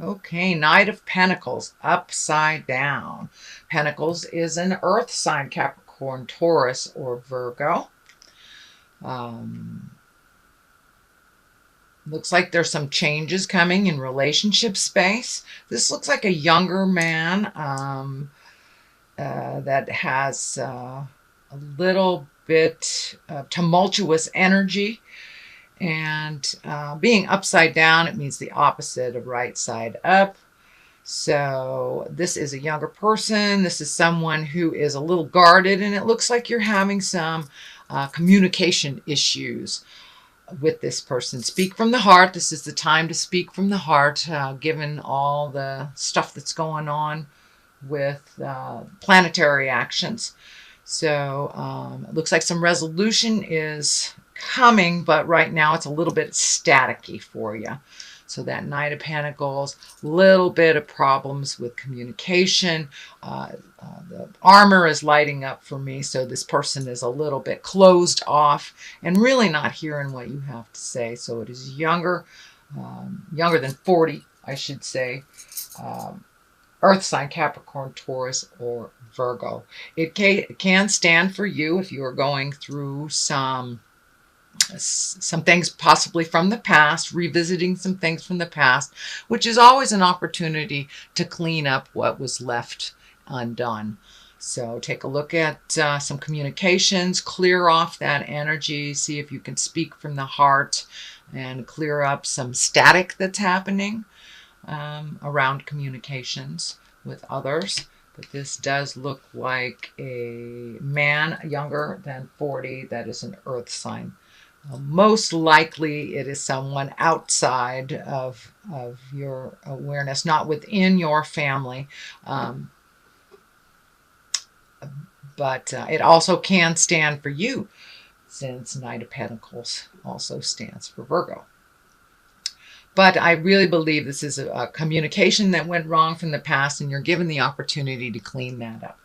Okay, Knight of Pentacles, upside down. Pentacles is an earth sign, Capricorn, Taurus, or Virgo. Um, Looks like there's some changes coming in relationship space. This looks like a younger man that has a little bit tumultuous energy. And being upside down, it means the opposite of right side up. So this is a younger person. This is someone who is a little guarded, and it looks like you're having some communication issues with this person. Speak from the heart. This is the time to speak from the heart, given all the stuff that's going on with planetary actions. So it looks like some resolution is coming, but right now it's a little bit staticky for you. So that Knight of Pentacles, little bit of problems with communication. The armor is lighting up for me, so this person is a little bit closed off and really not hearing what you have to say. So it is younger than 40, I should say. Earth sign, Capricorn, Taurus, or Virgo. It can stand for you if you are going through some things possibly from the past, revisiting some things from the past, which is always an opportunity to clean up what was left undone. So take a look at some communications, clear off that energy, see if you can speak from the heart and clear up some static that's happening around communications with others. But this does look like a man younger than 40 that is an earth sign. Most likely it is someone outside of your awareness, not within your family. But it also can stand for you, since Knight of Pentacles also stands for Virgo. But I really believe this is a communication that went wrong from the past, and you're given the opportunity to clean that up.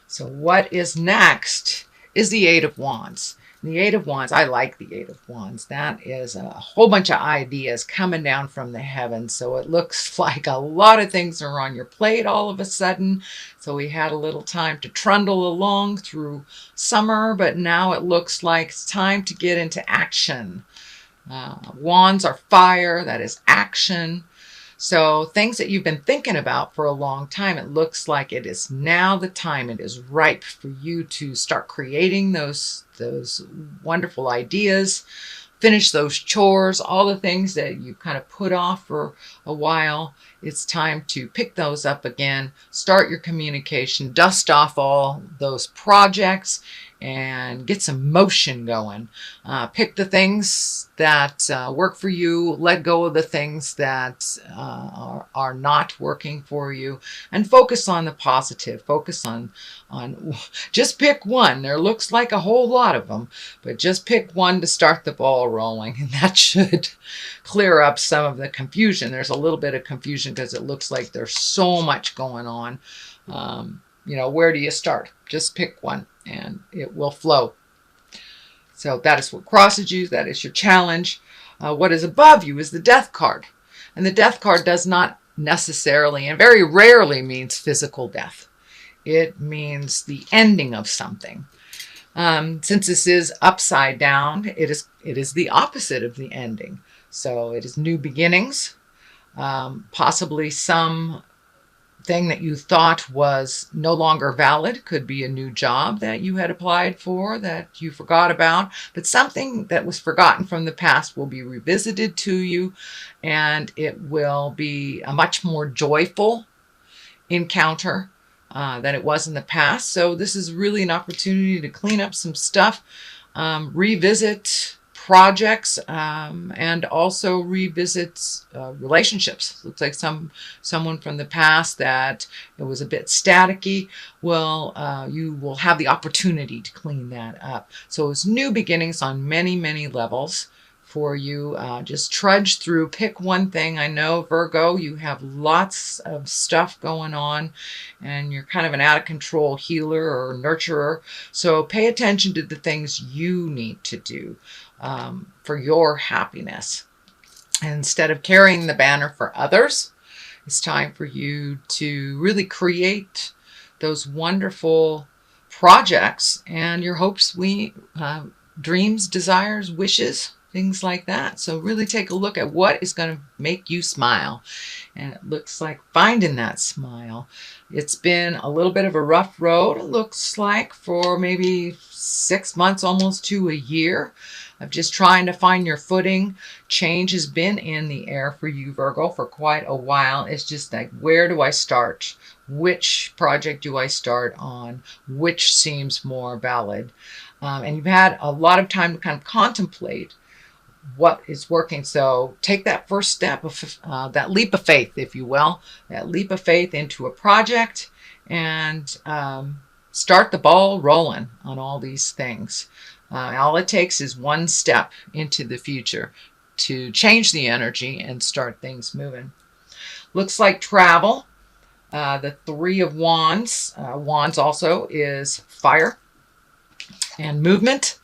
So what is next is the Eight of Wands. The Eight of Wands, I like the Eight of Wands. That is a whole bunch of ideas coming down from the heavens. So it looks like a lot of things are on your plate all of a sudden. So we had a little time to trundle along through summer, but now it looks like it's time to get into action. Wands are fire, that is action. So things that you've been thinking about for a long time, it looks like it is now the time. It is ripe for you to start creating those wonderful ideas, finish those chores, all the things that you kind of put off for a while. It's time to pick those up again, start your communication, dust off all those projects, and get some motion going. Pick the things that work for you, let go of the things that are not working for you, and focus on the positive. Focus on just pick one. There looks like a whole lot of them, but just pick one to start the ball rolling, and that should clear up some of the confusion. There's a little bit of confusion because it looks like there's so much going on. Where do you start? Just pick one and it will flow. So that is what crosses you. That is your challenge. What is above you is the Death card. And the Death card does not necessarily and very rarely means physical death. It means the ending of something. Since this is upside down, it is the opposite of the ending. So it is new beginnings, possibly some thing that you thought was no longer valid. Could be a new job that you had applied for that you forgot about, but something that was forgotten from the past will be revisited to you, and it will be a much more joyful encounter than it was in the past. So this is really an opportunity to clean up some stuff, revisit projects, and also revisit relationships. Looks like someone from the past that it was a bit staticky. You will have the opportunity to clean that up. So it's new beginnings on many, many levels for you. Just trudge through, pick one thing. I know, Virgo, you have lots of stuff going on and you're kind of an out of control healer or nurturer. So pay attention to the things you need to do for your happiness. Instead of carrying the banner for others, it's time for you to really create those wonderful projects and your hopes, dreams, desires, wishes, things like that. So really take a look at what is going to make you smile. And it looks like finding that smile. It's been a little bit of a rough road, it looks like, for maybe 6 months, almost to a year, of just trying to find your footing. Change has been in the air for you, Virgo, for quite a while. It's just like, where do I start? Which project do I start on? Which seems more valid? And you've had a lot of time to kind of contemplate what is working. So take that first step of that leap of faith, if you will, that leap of faith into a project, and start the ball rolling on all these things. All it takes is one step into the future to change the energy and start things moving. Looks like travel. The Three of Wands. Wands also is fire and movement.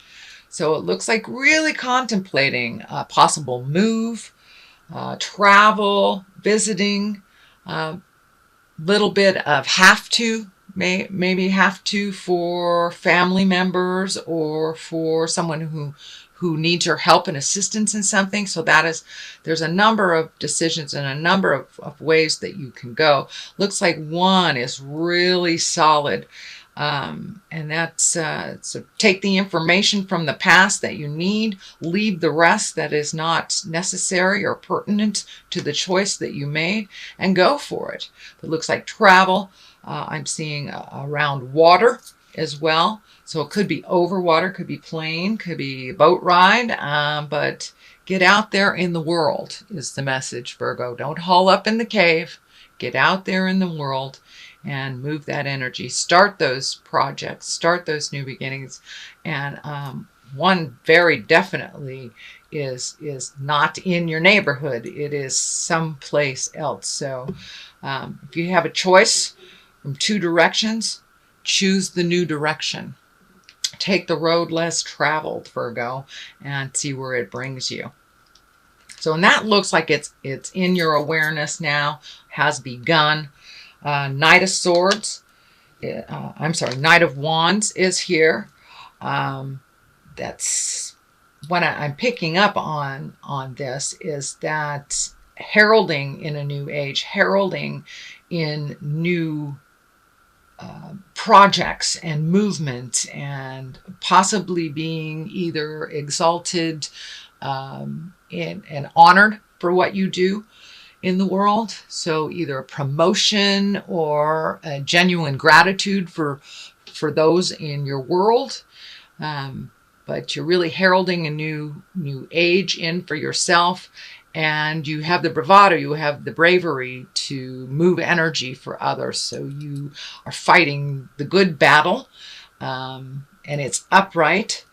So it looks like really contemplating a possible move, travel, visiting, little bit of maybe have to for family members or for someone who needs your help and assistance in something. So there's a number of decisions and a number of ways that you can go. Looks like one is really solid. And that's so take the information from the past that you need, leave the rest that is not necessary or pertinent to the choice that you made, and go for it. It looks like travel. I'm seeing around water as well. So it could be over water, could be plane, could be a boat ride, but get out there in the world is the message, Virgo. Don't haul up in the cave. Get out there in the world and move that energy. Start those projects, start those new beginnings. And one very definitely is not in your neighborhood. It is someplace else. So if you have a choice from two directions, choose the new direction. Take the road less traveled, Virgo, and see where it brings you. So, and that looks like it's in your awareness now, has begun. Knight of Swords, Knight of Wands is here. That's what I'm picking up on this, is that heralding in a new age, heralding in new projects and movement, and possibly being either exalted and honored for what you do in the world. So either a promotion or a genuine gratitude for those in your world. But you're really heralding a new age in for yourself. And you have the bravado, you have the bravery to move energy for others. So you are fighting the good battle, and it's upright.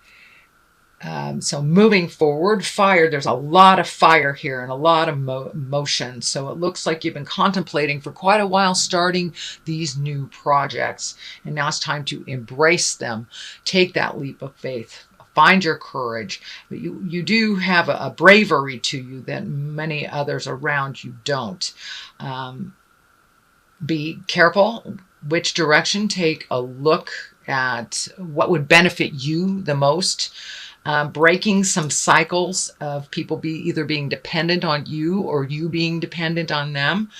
So moving forward, fire, there's a lot of fire here and a lot of motion. So it looks like you've been contemplating for quite a while starting these new projects. And now it's time to embrace them. Take that leap of faith. Find your courage. But you do have a bravery to you that many others around you don't. Be careful which direction. Take a look at what would benefit you the most. Breaking some cycles of people either being dependent on you or you being dependent on them.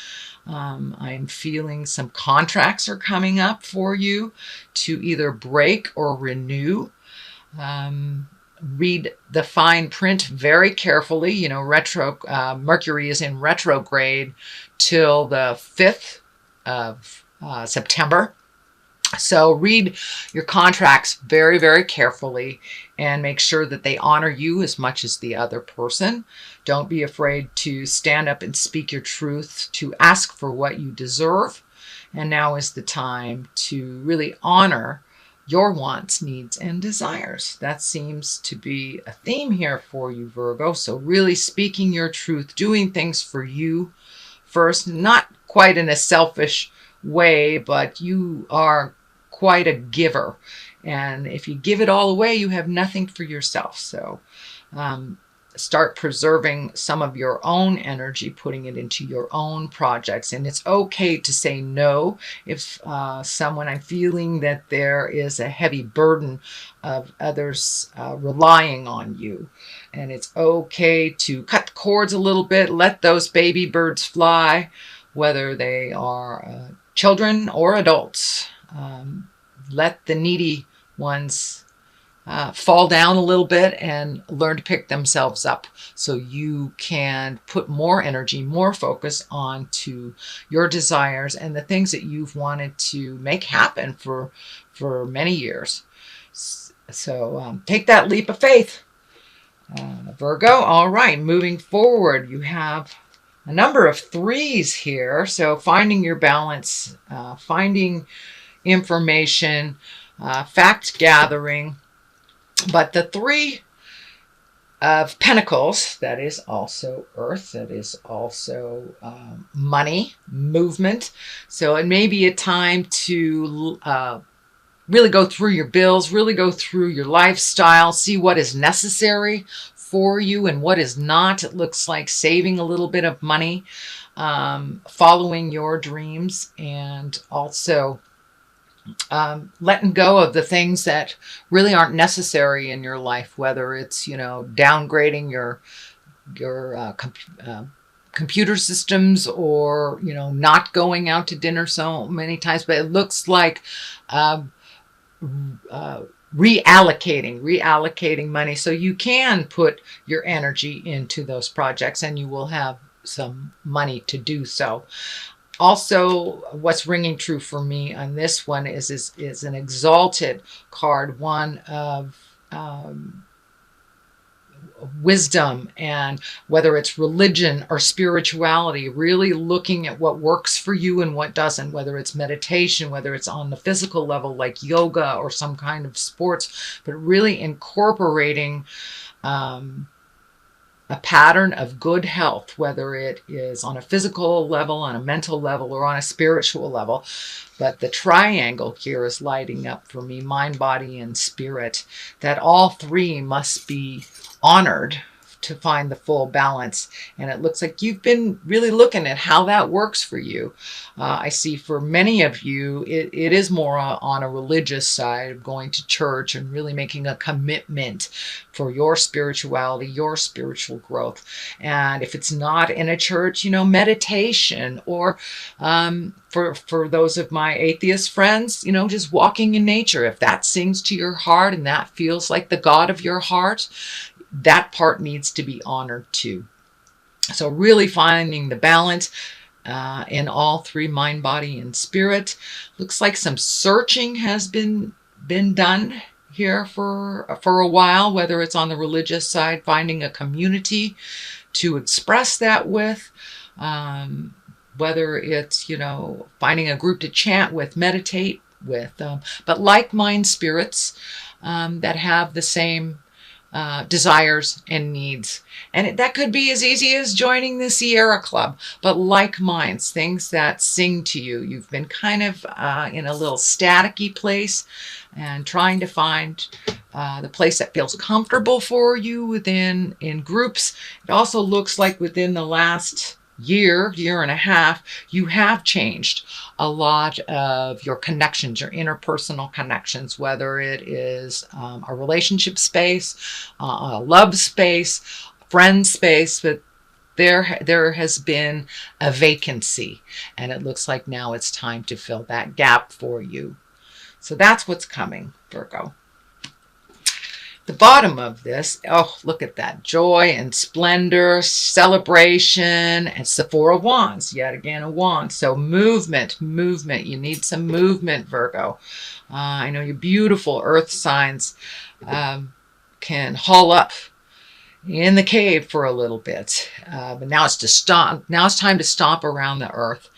I'm feeling some contracts are coming up for you to either break or renew. Read the fine print very carefully. You know, Mercury is in retrograde till the 5th of September. So read your contracts very, very carefully and make sure that they honor you as much as the other person. Don't be afraid to stand up and speak your truth, to ask for what you deserve. And now is the time to really honor your wants, needs, and desires. That seems to be a theme here for you, Virgo. So really speaking your truth, doing things for you first, not quite in a selfish way, but you are quite a giver. And if you give it all away, you have nothing for yourself. So start preserving some of your own energy, putting it into your own projects. And it's okay to say no if I'm feeling that there is a heavy burden of others relying on you. And it's okay to cut the cords a little bit, let those baby birds fly, whether they are children or adults. Let the needy ones fall down a little bit and learn to pick themselves up, so you can put more energy, more focus onto your desires and the things that you've wanted to make happen for many years. So take that leap of faith, Virgo. All right, moving forward, you have a number of threes here. So finding your balance, finding information, fact gathering. But the Three of Pentacles, that is also earth, that is also money, movement. So it may be a time to really go through your bills, really go through your lifestyle, see what is necessary for you and what is not. It looks like saving a little bit of money, following your dreams, and also letting go of the things that really aren't necessary in your life, whether it's, downgrading your computer systems, or, not going out to dinner so many times. But it looks like reallocating money, so you can put your energy into those projects and you will have some money to do so. Also, what's ringing true for me on this one is an exalted card, one of wisdom, and whether it's religion or spirituality, really looking at what works for you and what doesn't, whether it's meditation, whether it's on the physical level like yoga or some kind of sports, but really incorporating a pattern of good health, whether it is on a physical level, on a mental level, or on a spiritual level. But the triangle here is lighting up for me, mind, body, and spirit, that all three must be honored to find the full balance. And it looks like you've been really looking at how that works for you. I see for many of you, it is more on a religious side of going to church and really making a commitment for your spirituality, your spiritual growth. And if it's not in a church, meditation, or for those of my atheist friends, just walking in nature. If that sings to your heart and that feels like the God of your heart, that part needs to be honored too. So really finding the balance in all three, mind, body, and spirit. Looks like some searching has been done here for a while, whether it's on the religious side, finding a community to express that with, whether it's, finding a group to chant with, meditate with, but like-minded spirits that have the same desires and needs. And that could be as easy as joining the Sierra Club, but like minds, things that sing to you. You've been kind of in a little staticky place and trying to find the place that feels comfortable for you in groups. It also looks like within the last year and a half, you have changed a lot of your connections, your interpersonal connections, whether it is a relationship space, a love space, friend space, but there has been a vacancy, and it looks like now it's time to fill that gap for you. So that's what's coming, Virgo. The bottom of this, oh, look at that. Joy and splendor, celebration, and it's the Four of Wands. Yet again, a wand. So movement. You need some movement, Virgo. I know your beautiful earth signs can haul up in the cave for a little bit. But now it's to stomp. Now it's time to stomp around the earth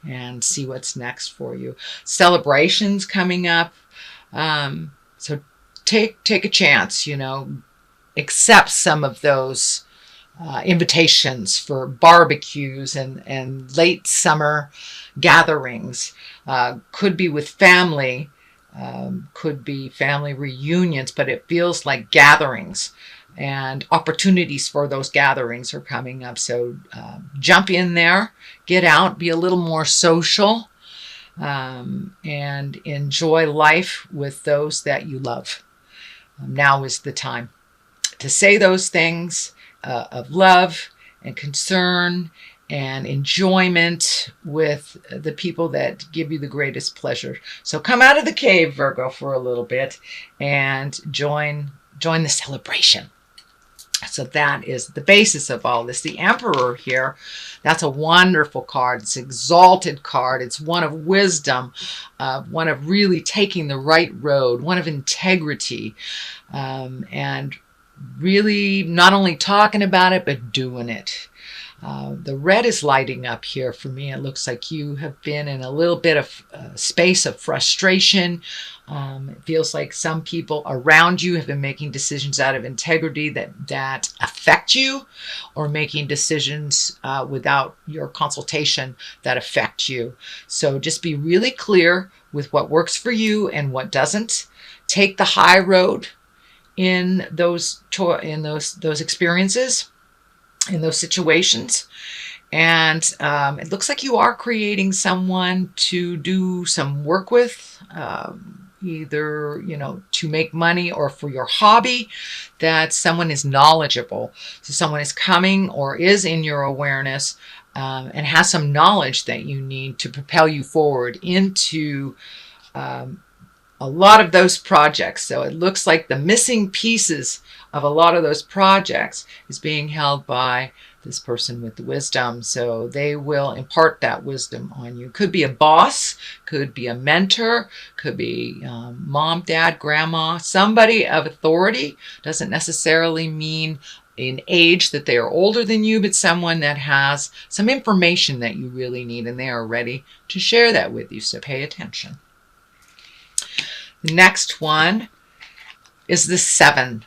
and see what's next for you. Celebrations coming up. So take a chance, accept some of those invitations for barbecues and late summer gatherings. Could be with family, could be family reunions, but it feels like gatherings. and opportunities for those gatherings are coming up. So jump in there, get out, be a little more social, and enjoy life with those that you love. Now is the time to say those things of love and concern and enjoyment with the people that give you the greatest pleasure. So come out of the cave, Virgo, for a little bit and join the celebration. So that is the basis of all this. The Emperor here, that's a wonderful card. It's an exalted card. It's one of wisdom, one of really taking the right road, one of integrity, and really not only talking about it, but doing it. The red is lighting up here for me. It looks like you have been in a little bit of space of frustration. It feels like some people around you have been making decisions out of integrity that affect you, or making decisions without your consultation that affect you. So just be really clear with what works for you and what doesn't. Take the high road in those experiences, in those situations. And it looks like you are creating someone to do some work with, either, to make money or for your hobby, that someone is knowledgeable. So someone is coming or is in your awareness, and has some knowledge that you need to propel you forward into a lot of those projects. So it looks like the missing pieces of a lot of those projects is being held by this person with the wisdom. So they will impart that wisdom on you. Could be a boss, could be a mentor, could be mom, dad, grandma, somebody of authority. Doesn't necessarily mean in age that they are older than you, but someone that has some information that you really need, and they are ready to share that with you. So pay attention. The next one is the Seven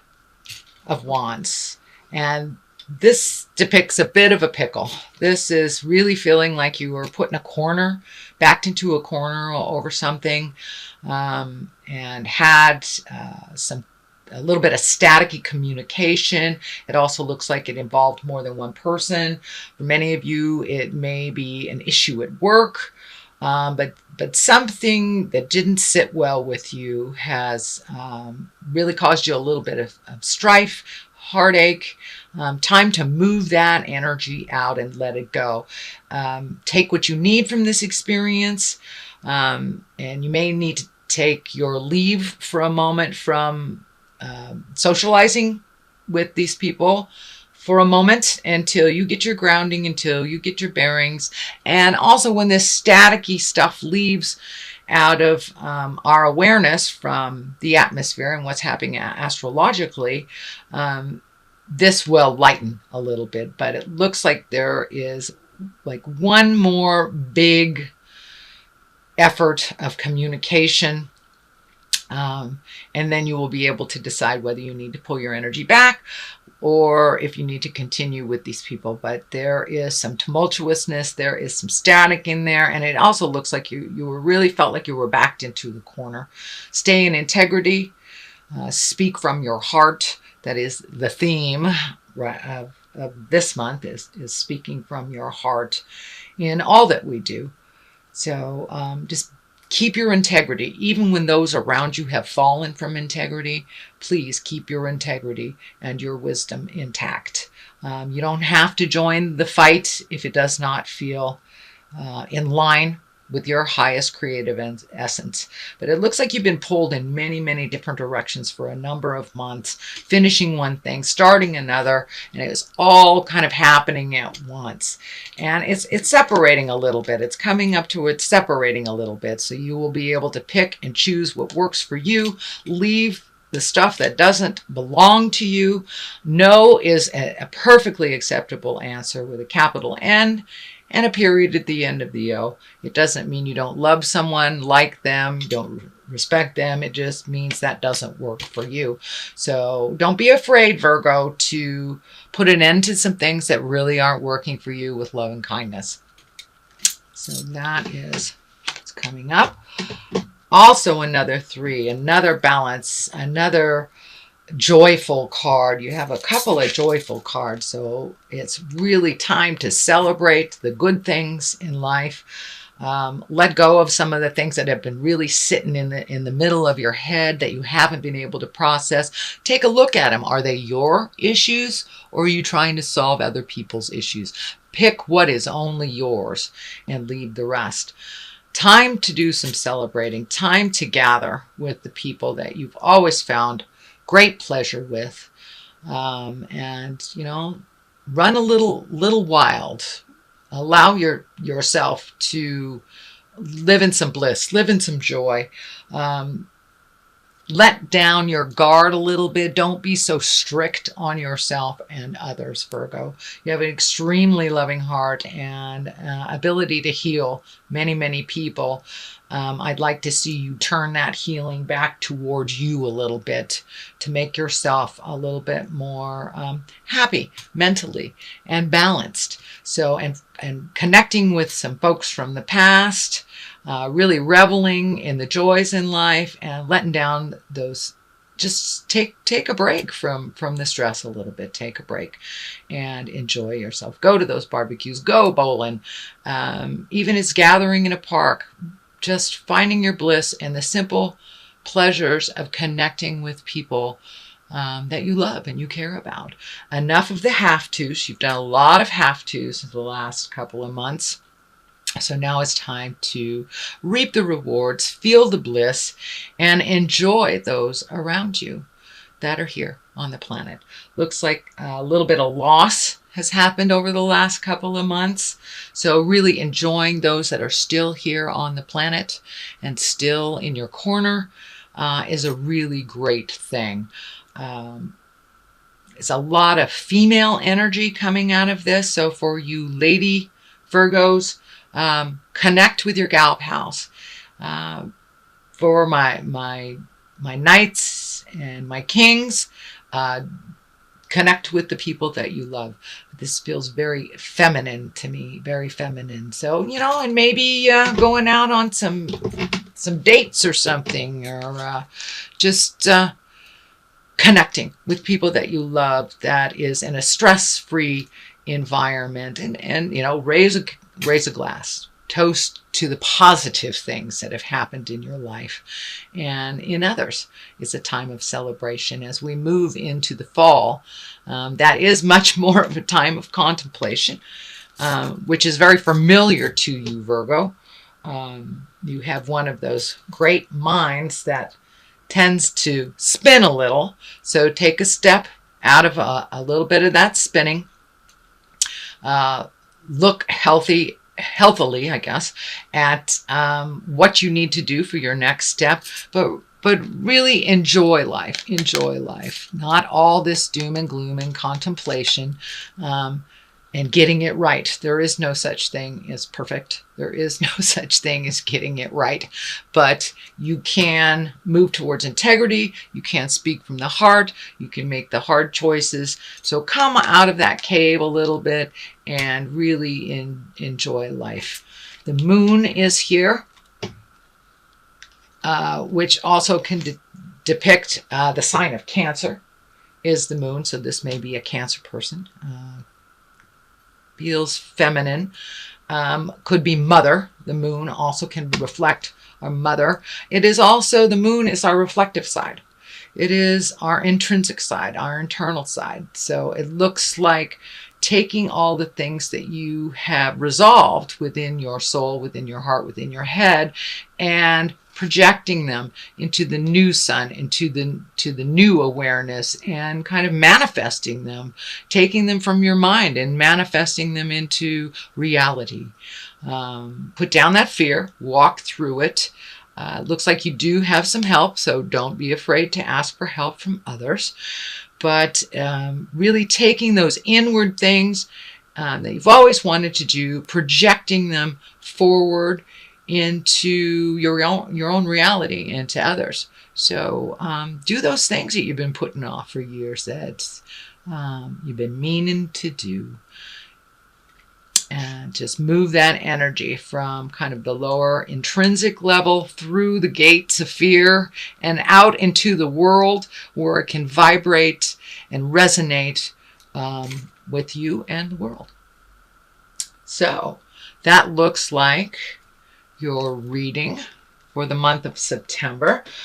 of Wands. And this depicts a bit of a pickle. This is really feeling like you were put in a corner, backed into a corner over something, and had a little bit of staticky communication. It also looks like it involved more than one person. For many of you, it may be an issue at work. But something that didn't sit well with you has really caused you a little bit of strife, heartache. Time to move that energy out and let it go. Take what you need from this experience, and you may need to take your leave for a moment from socializing with these people for a moment until you get your grounding, until you get your bearings. And also when this staticky stuff leaves out of our awareness from the atmosphere and what's happening astrologically, this will lighten a little bit. But it looks like there is like one more big effort of communication. And then you will be able to decide whether you need to pull your energy back or if you need to continue with these people. But there is some tumultuousness, there is some static in there, and it also looks like you really felt like you were backed into the corner. Stay in integrity, speak from your heart. That is the theme of this month, is speaking from your heart in all that we do. So just keep your integrity. Even when those around you have fallen from integrity, please keep your integrity and your wisdom intact. You don't have to join the fight if it does not feel in line with your highest creative essence. But it looks like you've been pulled in many, many different directions for a number of months, finishing one thing, starting another, and it's all kind of happening at once. And it's separating a little bit. It's coming up to it separating a little bit. So you will be able to pick and choose what works for you. Leave the stuff that doesn't belong to you. No is a perfectly acceptable answer with a capital N and a period at the end of the O. It doesn't mean you don't love someone, like them, don't respect them. It just means that doesn't work for you. So don't be afraid, Virgo, to put an end to some things that really aren't working for you with love and kindness. So that is what's coming up. Also another 3, another balance, another joyful card. You have a couple of joyful cards, so it's really time to celebrate the good things in life. Let go of some of the things that have been really sitting in the middle of your head that you haven't been able to process. Take a look at them. Are they your issues, or are you trying to solve other people's issues? Pick what is only yours and leave the rest. Time to do some celebrating. Time to gather with the people that you've always found great pleasure with, and run a little wild. Allow yourself to live in some bliss, live in some joy. Let down your guard a little bit. Don't be so strict on yourself and others, Virgo. You have an extremely loving heart and ability to heal many, many people. I'd like to see you turn that healing back towards you a little bit to make yourself a little bit more happy mentally and balanced. So, and connecting with some folks from the past, really reveling in the joys in life and letting down those. Just take a break from the stress a little bit. Take a break and enjoy yourself. Go to those barbecues. Go bowling. Even it's gathering in a park. Just finding your bliss and the simple pleasures of connecting with people that you love and you care about. Enough of the have-tos. You've done a lot of have-tos in the last couple of months. So now it's time to reap the rewards, feel the bliss, and enjoy those around you that are here on the planet. Looks like a little bit of loss has happened over the last couple of months. So really enjoying those that are still here on the planet and still in your corner is a really great thing. It's a lot of female energy coming out of this. So for you lady Virgos, connect with your gal pals. For my knights and my kings, connect with the people that you love. This feels very feminine to me, very feminine. So, and maybe going out on some dates or something, or just connecting with people that you love that is in a stress-free environment, and raise a glass. Toast to the positive things that have happened in your life and in others. It's a time of celebration as we move into the fall. That is much more of a time of contemplation, which is very familiar to you, Virgo. You have one of those great minds that tends to spin a little. So take a step out of a little bit of that spinning. Look healthily, I guess, at what you need to do for your next step, but really enjoy life. Enjoy life. Not all this doom and gloom and contemplation, and getting it right. There is no such thing as perfect. There is no such thing as getting it right. But you can move towards integrity. You can speak from the heart. You can make the hard choices. So come out of that cave a little bit and really enjoy life. The moon is here, which also can depict the sign of Cancer is the moon. So this may be a Cancer person. Feels feminine. Could be mother. The moon also can reflect our mother. It is also, the moon is our reflective side. It is our intrinsic side, our internal side. So it looks like taking all the things that you have resolved within your soul, within your heart, within your head, and projecting them into the new sun, into the new awareness, and kind of manifesting them, taking them from your mind and manifesting them into reality. Put down that fear, walk through it. Looks like you do have some help, so don't be afraid to ask for help from others. But really taking those inward things that you've always wanted to do, projecting them forward into your own reality and to others. So do those things that you've been putting off for years that you've been meaning to do. And just move that energy from kind of the lower intrinsic level through the gates of fear and out into the world where it can vibrate and resonate with you and the world. So that looks like your reading for the month of September.